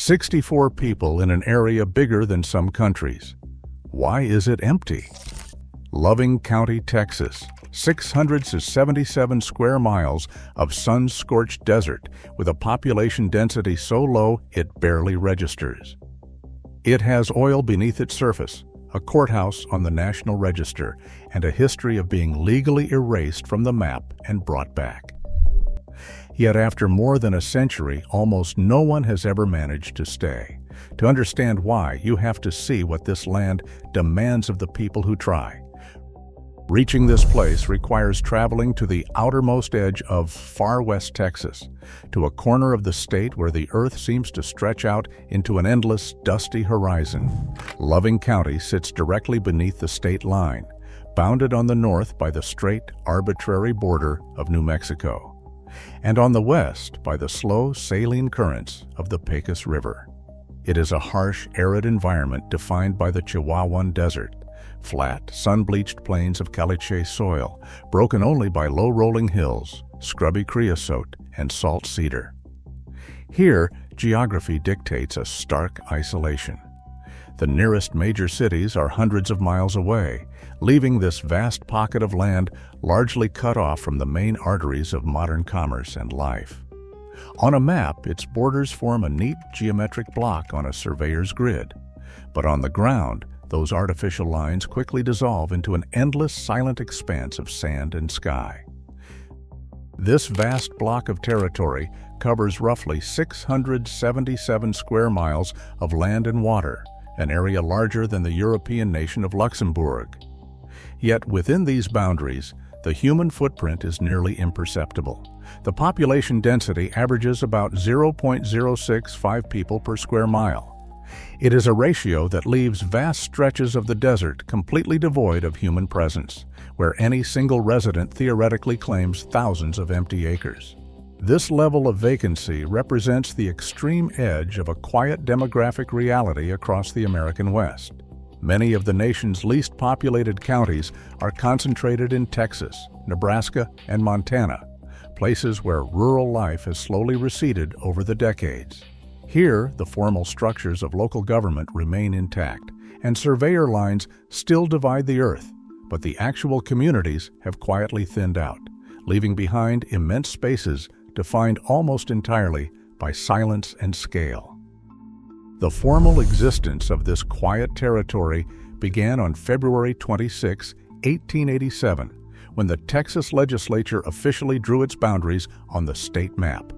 64 people in an area bigger than some countries. Why is it empty? Loving County, Texas. 677 square miles of sun-scorched desert with a population density so low it barely registers. It has oil beneath its surface, a courthouse on the National Register, and a history of being legally erased from the map and brought back. Yet after more than a century, almost no one has ever managed to stay. To understand why, you have to see what this land demands of the people who try. Reaching this place requires traveling to the outermost edge of far west Texas, to a corner of the state where the earth seems to stretch out into an endless, dusty horizon. Loving County sits directly beneath the state line, bounded on the north by the straight, arbitrary border of New Mexico, and on the west by the slow, saline currents of the Pecos River. It is a harsh, arid environment defined by the Chihuahuan Desert, flat, sun-bleached plains of caliche soil, broken only by low-rolling hills, scrubby creosote, and salt cedar. Here, geography dictates a stark isolation. The nearest major cities are hundreds of miles away, leaving this vast pocket of land largely cut off from the main arteries of modern commerce and life. On a map, its borders form a neat geometric block on a surveyor's grid, but on the ground, those artificial lines quickly dissolve into an endless, silent expanse of sand and sky. This vast block of territory covers roughly 677 square miles of land and water, an area larger than the European nation of Luxembourg. Yet within these boundaries, the human footprint is nearly imperceptible. The population density averages about 0.065 people per square mile. It is a ratio that leaves vast stretches of the desert completely devoid of human presence, where any single resident theoretically claims thousands of empty acres. This level of vacancy represents the extreme edge of a quiet demographic reality across the American West. Many of the nation's least populated counties are concentrated in Texas, Nebraska, and Montana, places where rural life has slowly receded over the decades. Here, the formal structures of local government remain intact, and surveyor lines still divide the earth, but the actual communities have quietly thinned out, leaving behind immense spaces defined almost entirely by silence and scale. The formal existence of this quiet territory began on February 26, 1887, when the Texas legislature officially drew its boundaries on the state map.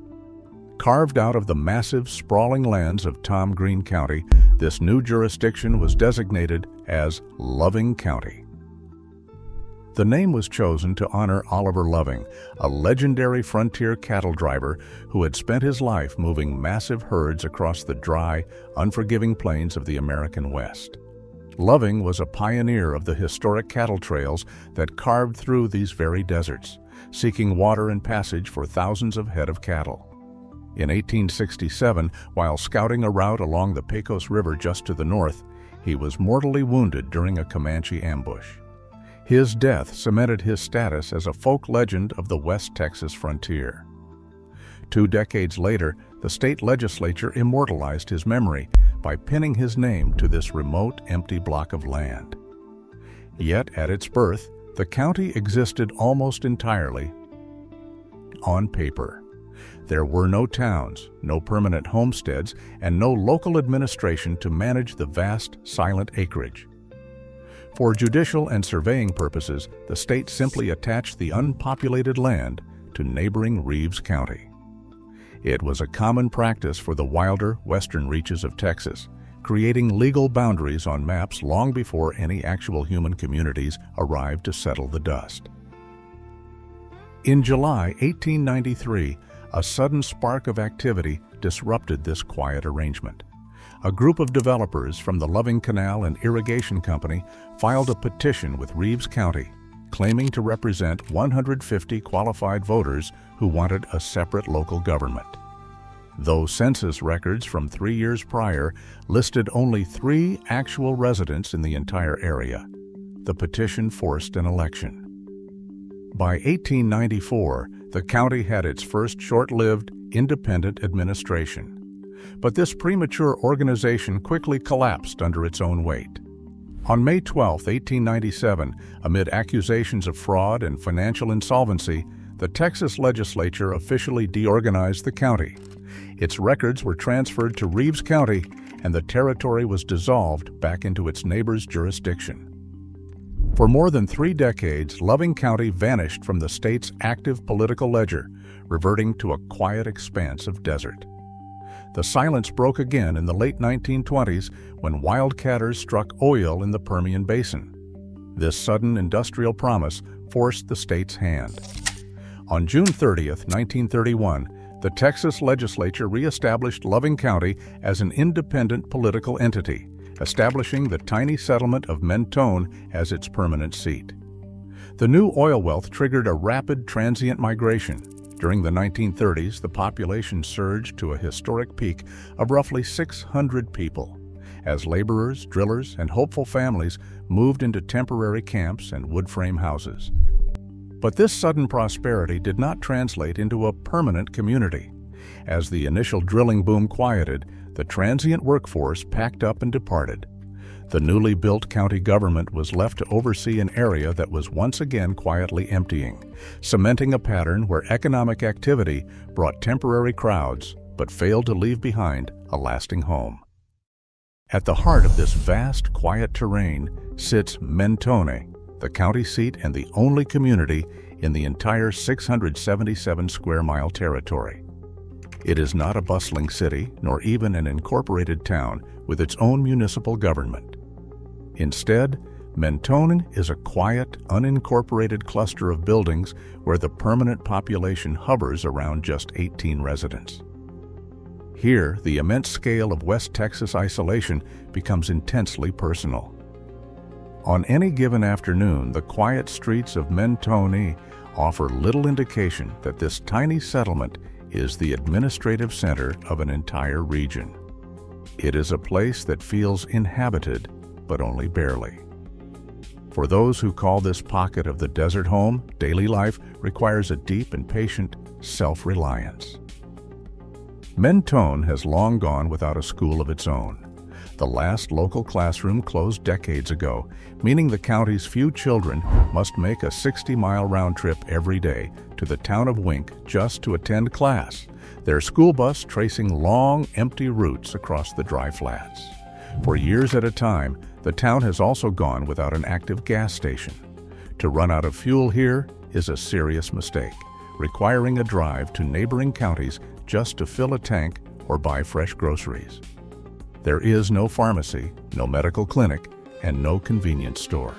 Carved out of the massive, sprawling lands of Tom Green County, this new jurisdiction was designated as Loving County. The name was chosen to honor Oliver Loving, a legendary frontier cattle driver who had spent his life moving massive herds across the dry, unforgiving plains of the American West. Loving was a pioneer of the historic cattle trails that carved through these very deserts, seeking water and passage for thousands of head of cattle. In 1867, while scouting a route along the Pecos River just to the north, he was mortally wounded during a Comanche ambush. His death cemented his status as a folk legend of the West Texas frontier. 2 decades later, the state legislature immortalized his memory by pinning his name to this remote, empty block of land. Yet, at its birth, the county existed almost entirely on paper. There were no towns, no permanent homesteads, and no local administration to manage the vast, silent acreage. For judicial and surveying purposes, the state simply attached the unpopulated land to neighboring Reeves County. It was a common practice for the wilder western reaches of Texas, creating legal boundaries on maps long before any actual human communities arrived to settle the dust. In July 1893, a sudden spark of activity disrupted this quiet arrangement. A group of developers from the Loving Canal and Irrigation Company filed a petition with Reeves County, claiming to represent 150 qualified voters who wanted a separate local government. Though census records from 3 years prior listed only 3 actual residents in the entire area, the petition forced an election. By 1894, the county had its first short-lived, independent administration. But this premature organization quickly collapsed under its own weight. On May 12, 1897, amid accusations of fraud and financial insolvency, the Texas legislature officially deorganized the county. Its records were transferred to Reeves County, and the territory was dissolved back into its neighbor's jurisdiction. For more than 3 decades, Loving County vanished from the state's active political ledger, reverting to a quiet expanse of desert. The silence broke again in the late 1920s when wildcatters struck oil in the Permian Basin. This sudden industrial promise forced the state's hand. On June 30, 1931, the Texas legislature reestablished Loving County as an independent political entity, establishing the tiny settlement of Mentone as its permanent seat. The new oil wealth triggered a rapid transient migration. During the 1930s, the population surged to a historic peak of roughly 600 people, as laborers, drillers, and hopeful families moved into temporary camps and wood frame houses. But this sudden prosperity did not translate into a permanent community. As the initial drilling boom quieted, the transient workforce packed up and departed. The newly built county government was left to oversee an area that was once again quietly emptying, cementing a pattern where economic activity brought temporary crowds but failed to leave behind a lasting home. At the heart of this vast, quiet terrain sits Mentone, the county seat and the only community in the entire 677 square mile territory. It is not a bustling city, nor even an incorporated town with its own municipal government. Instead, Mentone is a quiet, unincorporated cluster of buildings where the permanent population hovers around just 18 residents. Here, the immense scale of West Texas isolation becomes intensely personal. On any given afternoon, the quiet streets of Mentone offer little indication that this tiny settlement is the administrative center of an entire region. It is a place that feels inhabited, but only barely. For those who call this pocket of the desert home, daily life requires a deep and patient self-reliance. Mentone has long gone without a school of its own. The last local classroom closed decades ago, meaning the county's few children must make a 60-mile round trip every day to the town of Wink just to attend class, their school bus tracing long, empty routes across the dry flats. For years at a time, the town has also gone without an active gas station. To run out of fuel here is a serious mistake, requiring a drive to neighboring counties just to fill a tank or buy fresh groceries. There is no pharmacy, no medical clinic, and no convenience store.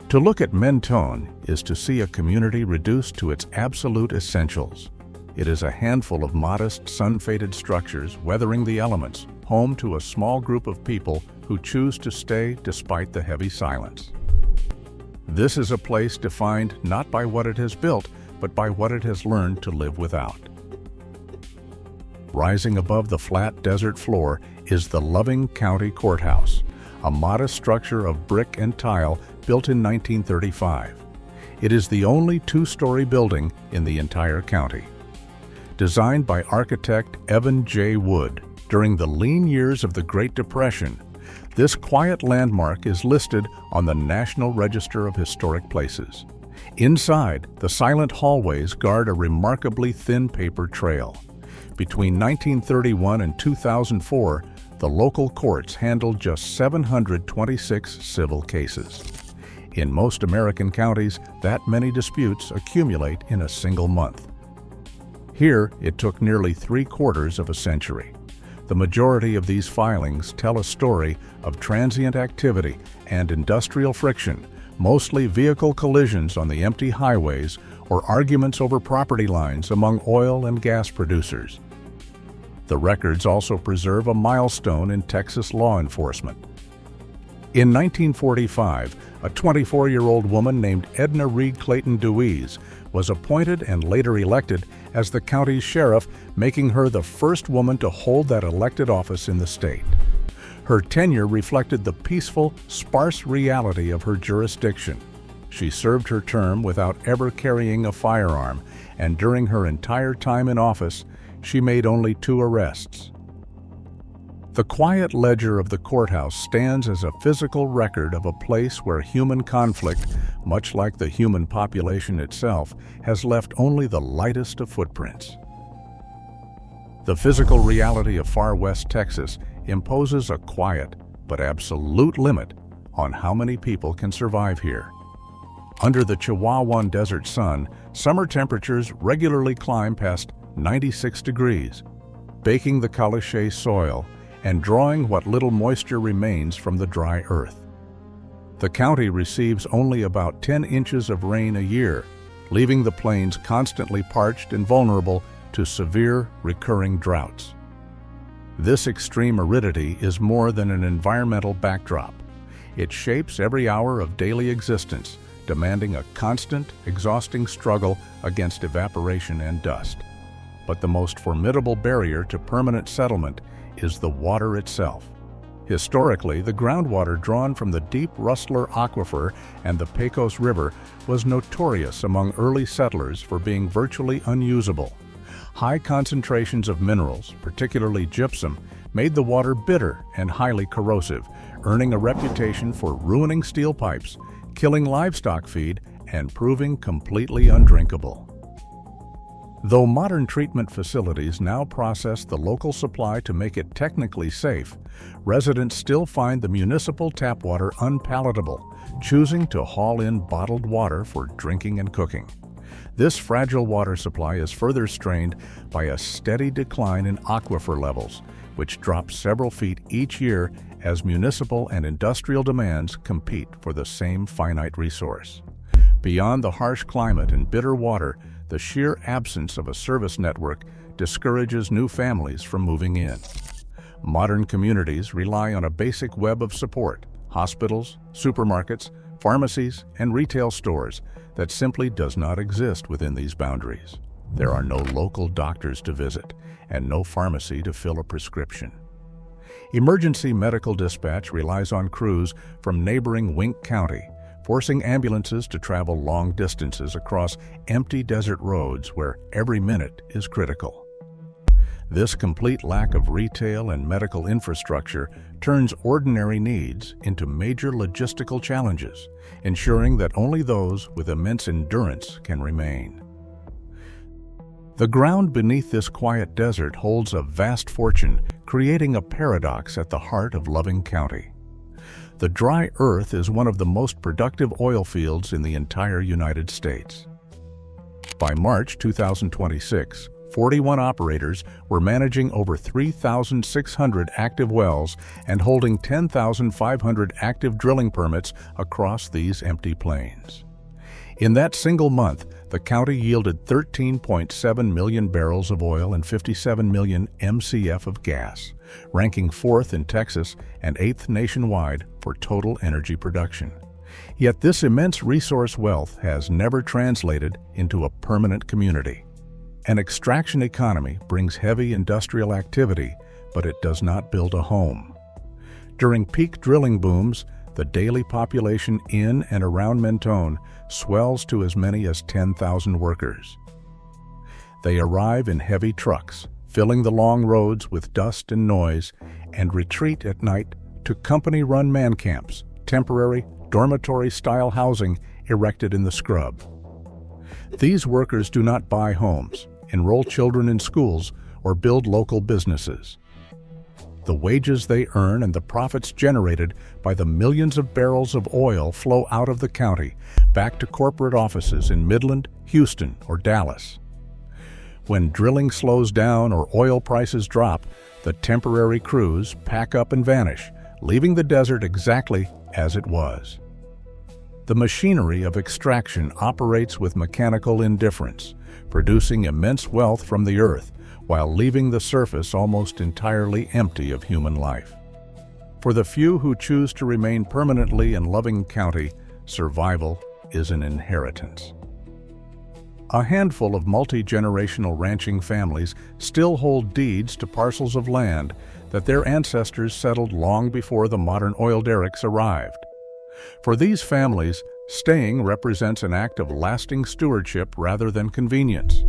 To look at Mentone is to see a community reduced to its absolute essentials. It is a handful of modest, sun-faded structures weathering the elements, home to a small group of people who choose to stay despite the heavy silence. This is a place defined not by what it has built, but by what it has learned to live without. Rising above the flat desert floor is the Loving County Courthouse, a modest structure of brick and tile built in 1935. It is the only two-story building in the entire county. Designed by architect Evan J. Wood during the lean years of the Great Depression, this quiet landmark is listed on the National Register of Historic Places. Inside, the silent hallways guard a remarkably thin paper trail. Between 1931 and 2004, the local courts handled just 726 civil cases. In most American counties, that many disputes accumulate in a single month. Here, it took nearly 3/4 of a century. The majority of these filings tell a story of transient activity and industrial friction, mostly vehicle collisions on the empty highways or arguments over property lines among oil and gas producers. The records also preserve a milestone in Texas law enforcement. In 1945, a 24-year-old woman named Edna Reed Clayton Dewey's was appointed and later elected as the county's sheriff, making her the first woman to hold that elected office in the state. Her tenure reflected the peaceful, sparse reality of her jurisdiction. She served her term without ever carrying a firearm, and during her entire time in office, she made only 2 arrests. The quiet ledger of the courthouse stands as a physical record of a place where human conflict, much like the human population itself, has left only the lightest of footprints. The physical reality of far west Texas imposes a quiet but absolute limit on how many people can survive here. Under the Chihuahuan desert sun, summer temperatures regularly climb past 96 degrees, baking the caliche soil and drawing what little moisture remains from the dry earth. The county receives only about 10 inches of rain a year, leaving the plains constantly parched and vulnerable to severe, recurring droughts. This extreme aridity is more than an environmental backdrop. It shapes every hour of daily existence, demanding a constant, exhausting struggle against evaporation and dust. But the most formidable barrier to permanent settlement is the water itself. Historically, the groundwater drawn from the deep Rustler Aquifer and the Pecos River was notorious among early settlers for being virtually unusable. High concentrations of minerals, particularly gypsum, made the water bitter and highly corrosive, earning a reputation for ruining steel pipes, killing livestock feed, and proving completely undrinkable. Though modern treatment facilities now process the local supply to make it technically safe, residents still find the municipal tap water unpalatable, choosing to haul in bottled water for drinking and cooking. This fragile water supply is further strained by a steady decline in aquifer levels, which drop several feet each year as municipal and industrial demands compete for the same finite resource. Beyond the harsh climate and bitter water, the sheer absence of a service network discourages new families from moving in. Modern communities rely on a basic web of support: hospitals, supermarkets, pharmacies, and retail stores that simply does not exist within these boundaries. There are no local doctors to visit and no pharmacy to fill a prescription. Emergency medical dispatch relies on crews from neighboring Wink County, forcing ambulances to travel long distances across empty desert roads where every minute is critical. This complete lack of retail and medical infrastructure turns ordinary needs into major logistical challenges, ensuring that only those with immense endurance can remain. The ground beneath this quiet desert holds a vast fortune, creating a paradox at the heart of Loving County. The dry earth is one of the most productive oil fields in the entire United States. By March 2026, 41 operators were managing over 3,600 active wells and holding 10,500 active drilling permits across these empty plains. In that single month, the county yielded 13.7 million barrels of oil and 57 million MCF of gas, ranking 4th in Texas and 8th nationwide for total energy production. Yet this immense resource wealth has never translated into a permanent community. An extraction economy brings heavy industrial activity, but it does not build a home. During peak drilling booms, the daily population in and around Mentone swells to as many as 10,000 workers. They arrive in heavy trucks, filling the long roads with dust and noise, and retreat at night to company-run man camps, temporary dormitory-style housing erected in the scrub. These workers do not buy homes, enroll children in schools, or build local businesses. The wages they earn and the profits generated by the millions of barrels of oil flow out of the county, back to corporate offices in Midland, Houston, or Dallas. When drilling slows down or oil prices drop, the temporary crews pack up and vanish, leaving the desert exactly as it was. The machinery of extraction operates with mechanical indifference, producing immense wealth from the earth, while leaving the surface almost entirely empty of human life. For the few who choose to remain permanently in Loving County, survival is an inheritance. A handful of multi-generational ranching families still hold deeds to parcels of land that their ancestors settled long before the modern oil derricks arrived. For these families, staying represents an act of lasting stewardship rather than convenience.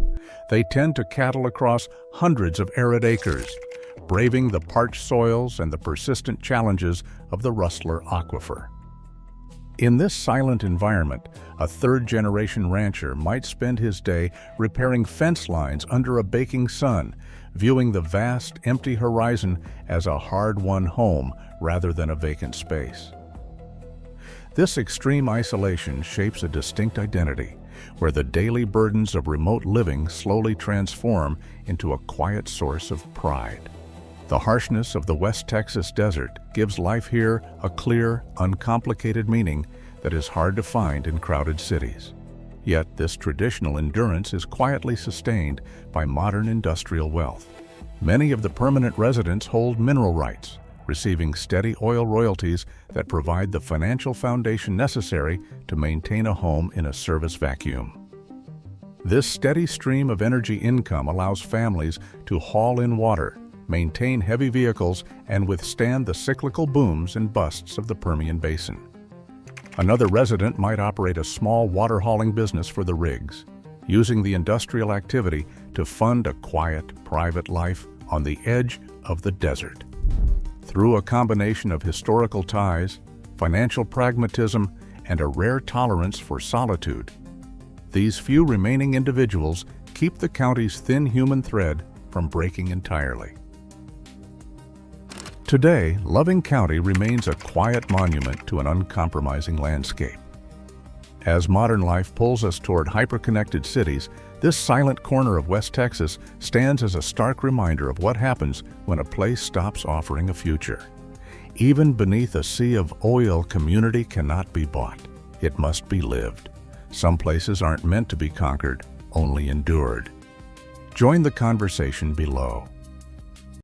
They tend to cattle across hundreds of arid acres, braving the parched soils and the persistent challenges of the Rustler Aquifer. In this silent environment, a third-generation rancher might spend his day repairing fence lines under a baking sun, viewing the vast, empty horizon as a hard-won home rather than a vacant space. This extreme isolation shapes a distinct identity, where the daily burdens of remote living slowly transform into a quiet source of pride. The harshness of the West Texas desert gives life here a clear, uncomplicated meaning that is hard to find in crowded cities. Yet this traditional endurance is quietly sustained by modern industrial wealth. Many of the permanent residents hold mineral rights, receiving steady oil royalties that provide the financial foundation necessary to maintain a home in a service vacuum. This steady stream of energy income allows families to haul in water, maintain heavy vehicles, and withstand the cyclical booms and busts of the Permian Basin. Another resident might operate a small water hauling business for the rigs, using the industrial activity to fund a quiet, private life on the edge of the desert. Through a combination of historical ties, financial pragmatism, and a rare tolerance for solitude, these few remaining individuals keep the county's thin human thread from breaking entirely. Today, Loving County remains a quiet monument to an uncompromising landscape. As modern life pulls us toward hyper-connected cities, this silent corner of West Texas stands as a stark reminder of what happens when a place stops offering a future. Even beneath a sea of oil, community cannot be bought. It must be lived. Some places aren't meant to be conquered, only endured. Join the conversation below.